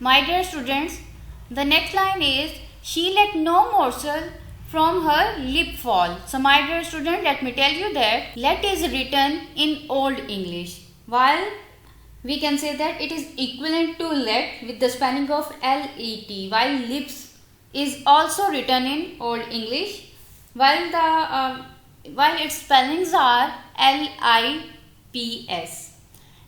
My dear students, the next line is she let no morsel from her lip fall. So my dear student, let me tell you that let is written in Old English, while we can say that it is equivalent to let with the spelling of L-E-T, while lips is also written in Old English, while its spellings are L-I-P-S,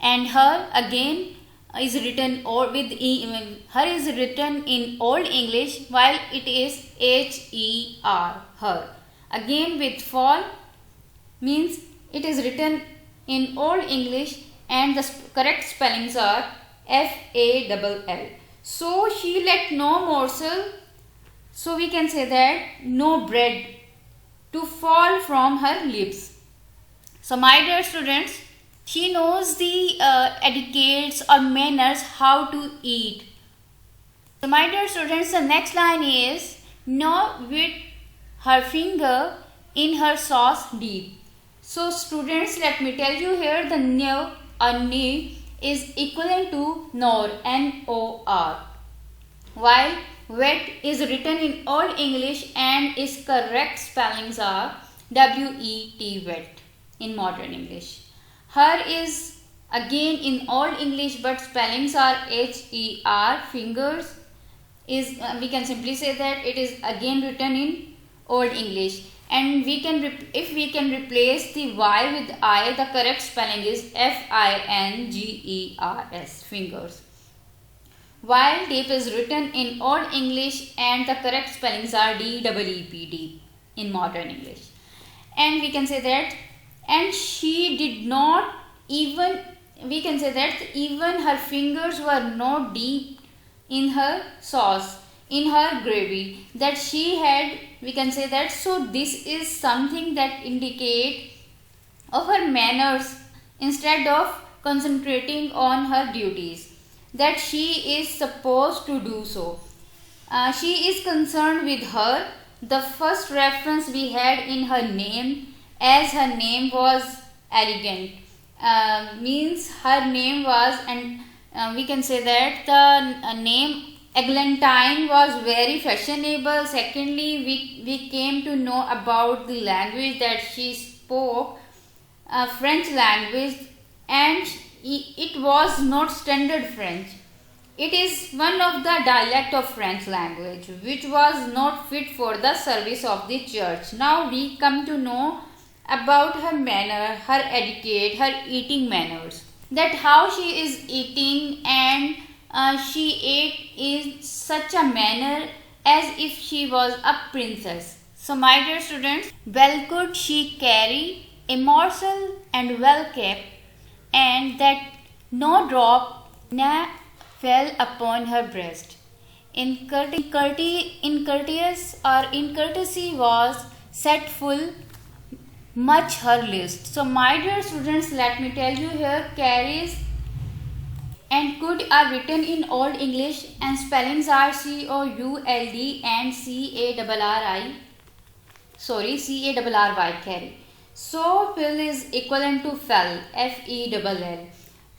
and her again is written her is written in Old English, while it is H-E-R, her. Again with fall means it is written in Old English and the correct spellings are F-A-L-L. So she let no morsel, so we can say that no bread to fall from her lips. So my dear students, she knows the etiquettes or manners how to eat. So my dear students, the next line is no with her finger in her sauce deep. So students, let me tell you here the no or ni is equivalent to nor, N-O-R, while wet is written in Old English and its correct spellings are W-E-T, wet in modern English. Her is again in Old English but spellings are H-E-R. Fingers is we can simply say that it is again written in Old English, and we can if we can replace the Y with I, the correct spelling is F-I-N-G-E-R-S, fingers. While deep is written in Old English and the correct spellings are D-E-E-P, in modern English. And we can say that, and she did not even, we can say that even her fingers were not deep in her sauce, in her gravy that she had, we can say that. So this is something that indicate of her manners instead of concentrating on her duties, that she is supposed to do so. She is concerned with her. The first reference we had in her name, as her name was elegant, means her name was, and we can say that the name Eglantine was very fashionable. Secondly, we came to know about the language that she spoke, French language, and it was not standard French. It is one of the dialect of French language which was not fit for the service of the church. Now we come to know about her manner, her etiquette, her eating manners, that how she is eating, and she ate in such a manner as if she was a princess. So my dear students, well could she carry a morsel and well kept, and that no drop fell upon her breast. In courtesy was set full much her list. So my dear students, let me tell you here, carries and could are written in Old English and spellings are C-O-U-L-D and C-A-R-R-Y, carry. So fill is equivalent to fell, F-E-L-L.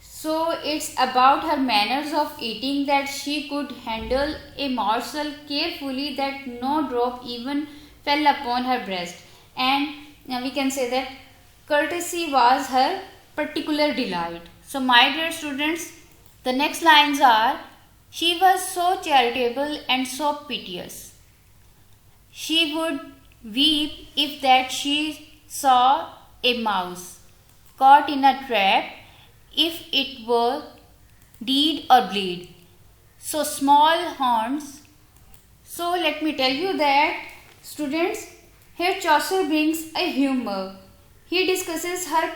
So it's about her manners of eating, that she could handle a morsel carefully that no drop even fell upon her breast, and we can say that courtesy was her particular delight. So my dear students, the next lines are she was so charitable and so piteous. She would weep if that she saw a mouse caught in a trap, if it were deed or bleed. So small horns. So let me tell you that students, here Chaucer brings a humor. He discusses her,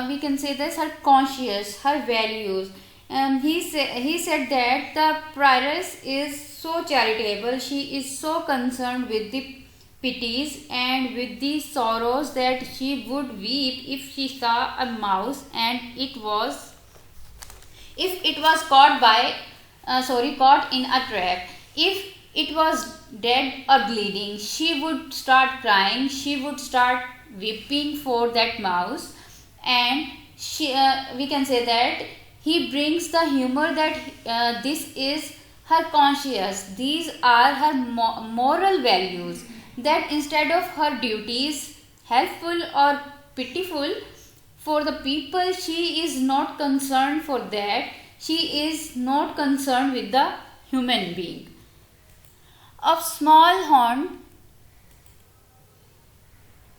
we can say this, her conscience, her values. He said that the prioress is so charitable, she is so concerned with the pities and with the sorrows that she would weep if she saw a mouse and it was caught in a trap. If it was dead or bleeding, she would start crying, she would start weeping for that mouse, and we can say that he brings the humor that this is her conscience. These are her moral values, that instead of her duties, helpful or pitiful for the people, she is not concerned for that. She is not concerned with the human being. Of small horn,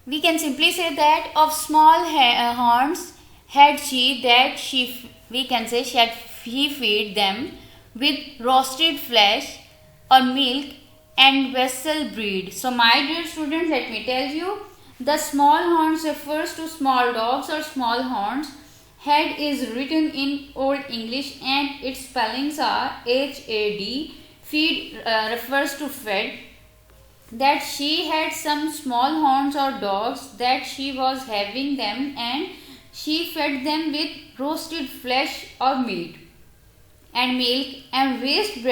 we can simply say that of small horns had she, that we can say she feed them with roasted flesh or milk and vessel breed. So my dear students, let me tell you, the small horns refers to small dogs or small horns. Head is written in Old English and its spellings are HAD. Feed refers to fed. That she had some small horns or dogs, that she was having them and she fed them with roasted flesh or meat and milk and vessel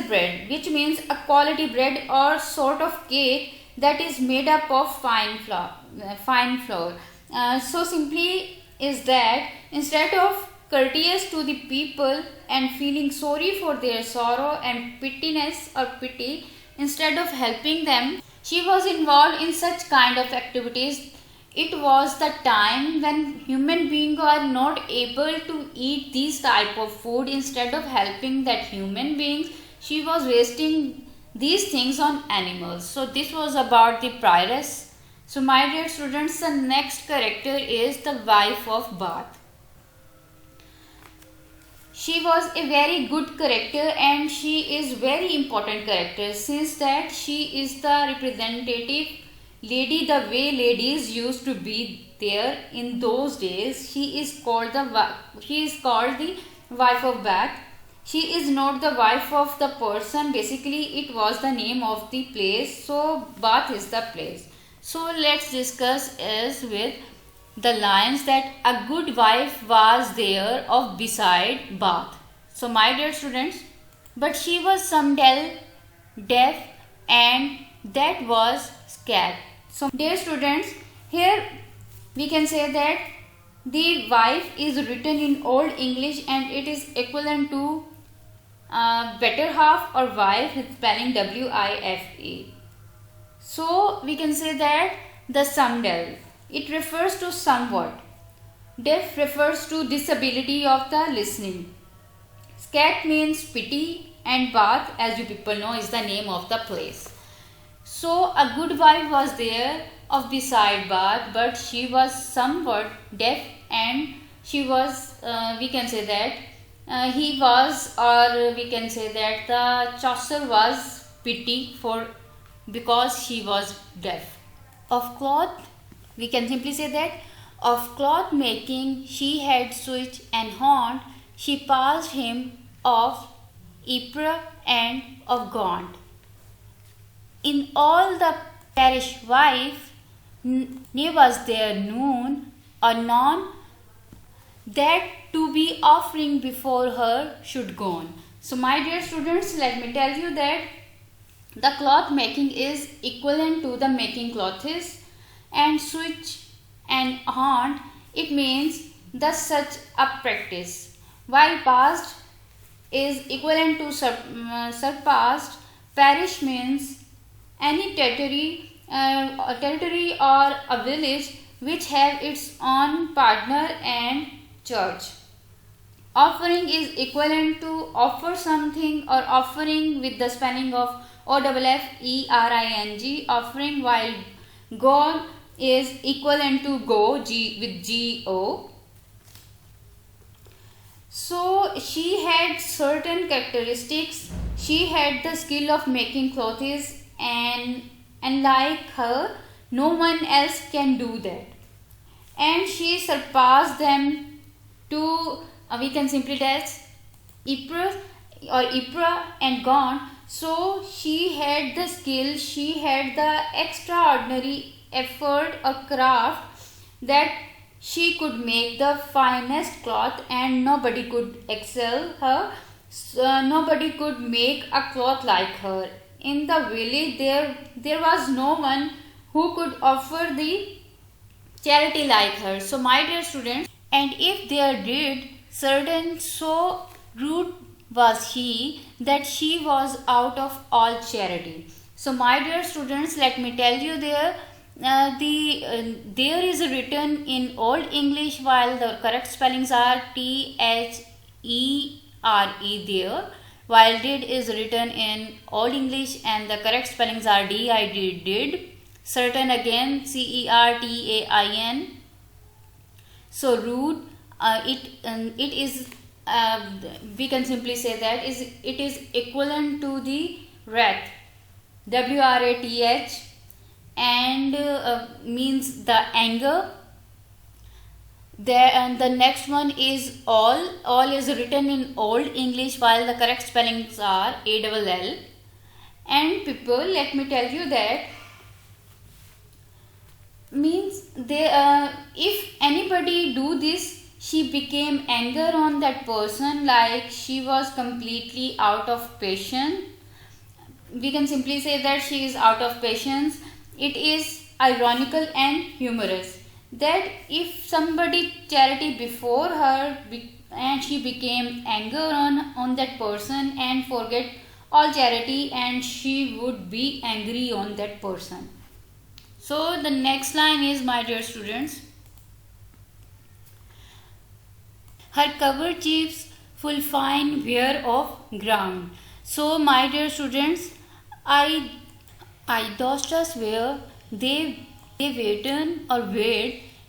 bread, which means a quality bread or sort of cake that is made up of fine flour. So simply is that instead of courteous to the people and feeling sorry for their sorrow and pity, instead of helping them, she was involved in such kind of activities. It was the time when human beings are not able to eat these type of food. Instead of helping that human beings, she was wasting these things on animals. So this was about the prioress. So my dear students, the next character is the wife of Bath. She was a very good character and she is very important character, since that she is the representative lady, the way ladies used to be there in those days. She is called the wife of Bath. She is not the wife of the person. Basically it was the name of the place. So Bath is the place. So let's discuss is with the lines that a good wife was there of beside Bath. So my dear students, but she was someday deaf and that was scared. So dear students, here we can say that the wife is written in Old English and it is equivalent to better half or wife with spelling WIFE. So we can say that the someday, it refers to somewhat. Deaf refers to disability of the listening. Scat means pity and Bath, as you people know, is the name of the place. So a good wife was there of beside Bath, but she was somewhat deaf and she was, we can say that he was, or we can say that the Chaucer was pity for because she was deaf. Of cloth, we can simply say that of cloth making she had switch and horn, she passed him of Ypres and of Gaunt. In all the parish wife, ne was there known or none that to be offering before her should gone. So my dear students, let me tell you that the cloth making is equivalent to the making clothes, and switch and haunt, it means the such a practice, while past is equivalent to surpassed. Parish means any territory or a village which have its own partner and church. Offering is equivalent to offer something or offering with the spelling of OFFERING, offering, while go is equivalent to go with GO. So she had certain characteristics. She had the skill of making clothes and like her no one else can do that, and she surpassed them to we can simply test Ypres and Gaunt. So she had the skill, she had the extraordinary effort or craft that she could make the finest cloth and nobody could excel her. So nobody could make a cloth like her. In the village there was no one who could offer the charity like her. So my dear students, and if there did certain so rude was he that she was out of all charity. So my dear students, let me tell you there there is written in Old English, while the correct spellings are THERE there, while did is written in Old English and the correct spellings are did. Certain again CERTAIN. So rude, it is we can simply say that it is equivalent to the wrath, WRATH, and means the anger. There, and the next one is all. All is written in Old English while the correct spellings are ALL. And people, let me tell you that means they if anybody do this, she became anger on that person, like she was completely out of patience. We can simply say that she is out of patience. It is ironical and humorous that if somebody charity before her and she became anger on that person and forget all charity, and she would be angry on that person. So the next line is, my dear students, her kerchiefs full fine wear of ground. So my dear students, I dosters wear they weighed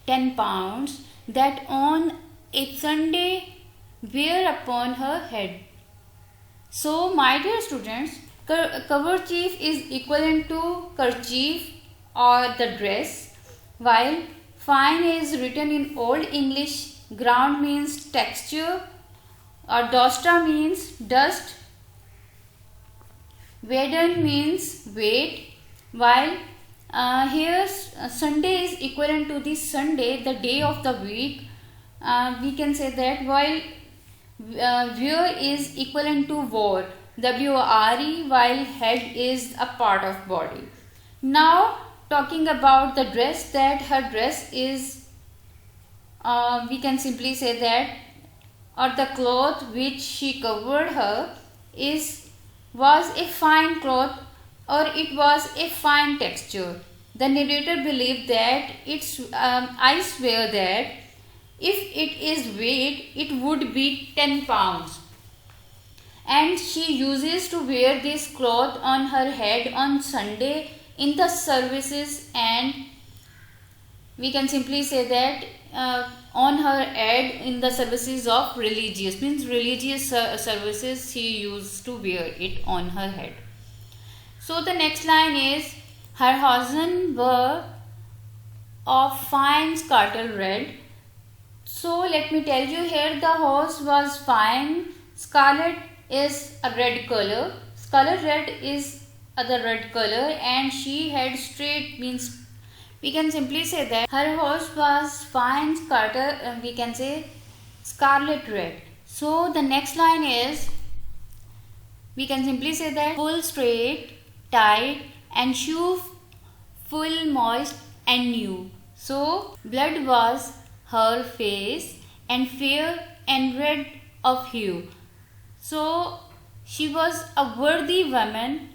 10 pounds, that on a Sunday wear upon her head. So my dear students, kerchief is equivalent to kerchief or the dress, while fine is written in Old English, ground means texture, or dosta means dust, Waden means weight, while here Sunday is equivalent to the Sunday, the day of the week. We can say that, while wear is equivalent to wore, WRE, while head is a part of body. Now talking about the dress, that her dress is we can simply say that, or the cloth which she covered her was a fine cloth, or it was a fine texture. The narrator believed that I swear that if it is weighed, it would be 10 pounds. And she uses to wear this cloth on her head on Sunday in the services, and we can simply say that on her head in the services of religious, means religious services, she used to wear it on her head. So the next line is, her husband were of fine scarlet red. So let me tell you here, the horse was fine. Scarlet is a red color. Scarlet red is other red color, and she had straight, means we can simply say that her horse was fine scarlet, we can say scarlet red. So the next line is, we can simply say that full straight, tight, and shoe full moist and new. So blood was her face, and fair and red of hue. So she was a worthy woman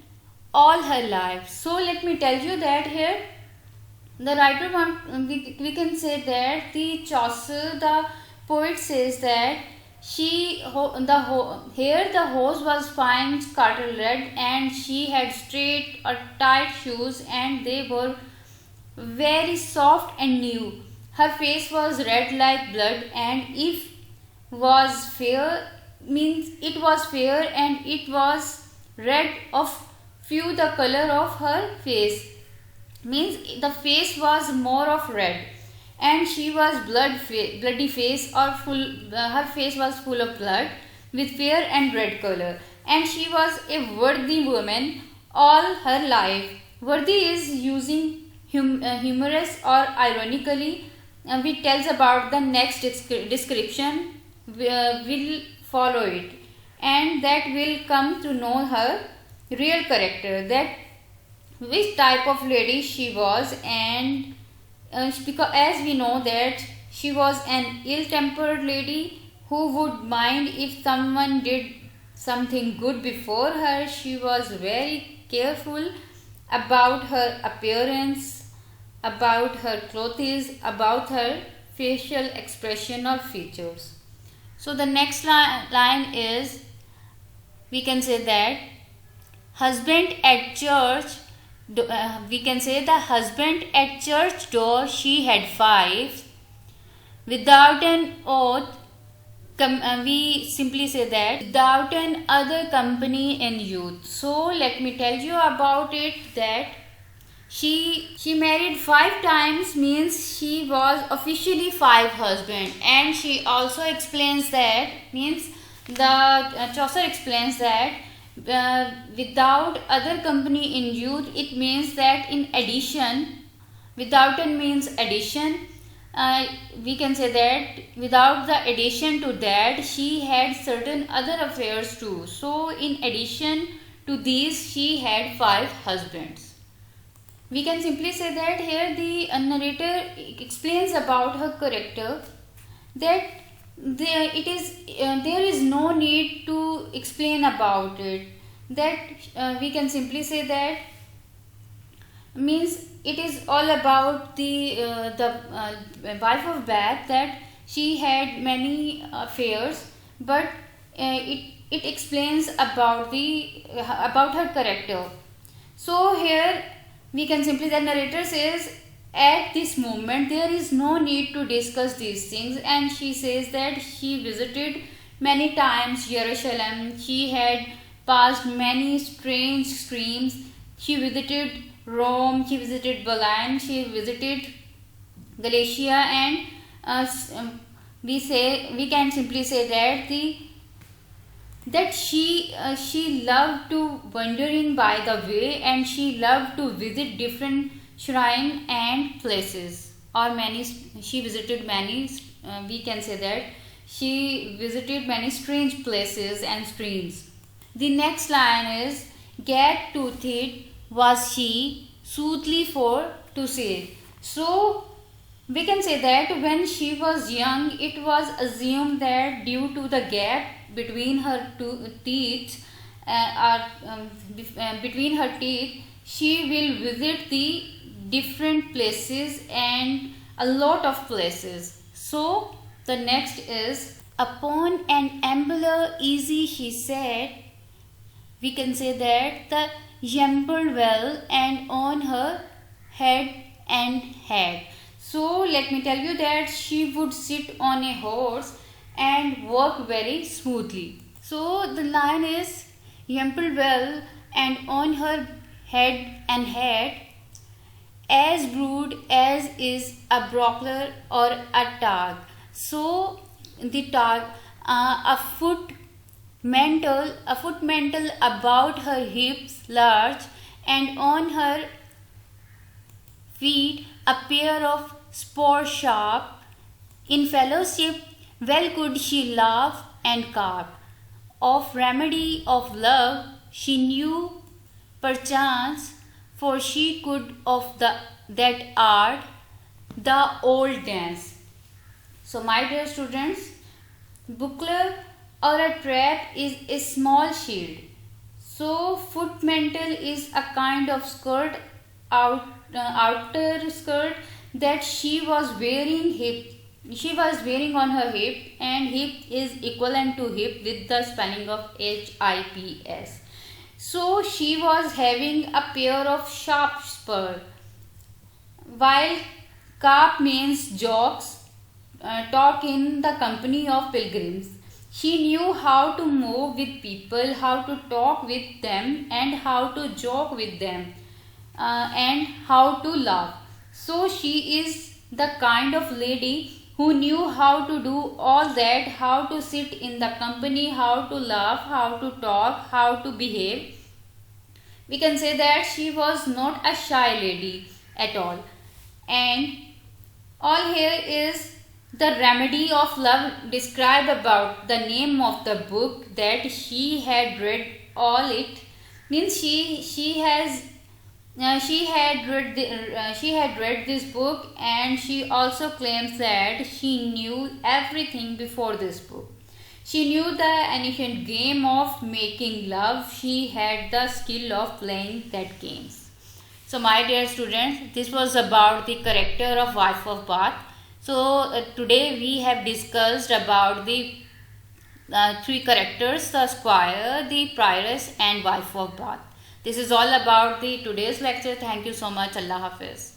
all her life. So let me tell you that here the writer we can say that the Chaucer, the poet, says that here the horse was fine scarlet red, and she had straight or tight shoes, and they were very soft and new. Her face was red like blood, and if was fair, means it was fair, and it was red of few the color of her face, means the face was more of red, and she was bloody face, or full her face was full of blood with fair and red color, and she was a worthy woman all her life. Worthy is using humorous or ironically, which tells about the next description will follow it, and that will come to know her real character, that which type of lady she was. And because as we know that she was an ill-tempered lady who would mind if someone did something good before her. She was very careful about her appearance, about her clothes, about her facial expression or features. So the next line is, we can say that husband at church, we can say the husband at church door she had five. Without an oath, we simply say that without an other company in youth. So let me tell you about it, that she married 5 times, means she was officially 5 husband. And she also explains that, means the Chaucer explains that without other company in youth, it means that in addition, without an means addition, we can say that without the addition to that, she had certain other affairs too. So in addition to these, she had 5 husbands. We can simply say that here the narrator explains about her character, that there is no need to explain about it, that we can simply say that, means it is all about the wife of Bath, that she had many affairs, but it explains about her character. So here we can simply, the narrator says, at this moment there is no need to discuss these things. And she says that she visited many times Jerusalem, she had passed many strange streams, she visited Rome, she visited Berlin, she visited Galatia, and we can simply say that she loved to wandering by the way, and she loved to visit different shrine and places, or she visited many, we can say that she visited many strange places and streams. The next line is, "Gad toothed was she, soothly for to say." So we can say that when she was young, it was assumed that due to the gap between her teeth, she will visit the different places and a lot of places. So the next is, "Upon an ambler easy she sat." We can say that the yambled well, and on her head and had. So let me tell you that she would sit on a horse and walk very smoothly. So the line is, "Yambled well, and on her head and had, as broad as is a brockler or a tag." So the tag, a foot mantle about her hips large, and on her feet a pair of spur sharp. In fellowship well could she laugh and carp. Of remedy of love she knew perchance, for she could of that art the old dance. So my dear students, buckler or a trap is a small shield. So foot mantle is a kind of skirt, outer skirt that she was wearing on her hip, and hip is equivalent to hip with the spelling of HIPS. So she was having a pair of sharp spur, while carp means jokes, talk in the company of pilgrims. She knew how to move with people, how to talk with them, and how to joke with them, and how to laugh. So she is the kind of lady who knew how to do all that, how to sit in the company, how to laugh, how to talk, how to behave. We can say that she was not a shy lady at all. And all here is the remedy of love described about the name of the book, that she had read all it, means she had read this book, and she also claims that she knew everything before this book. She knew the ancient game of making love. She had the skill of playing that games. So my dear students, this was about the character of wife of Bath. So today we have discussed about the three characters: the squire, the prioress, and wife of Bath. This is all about the today's lecture. Thank you so much. Allah Hafiz.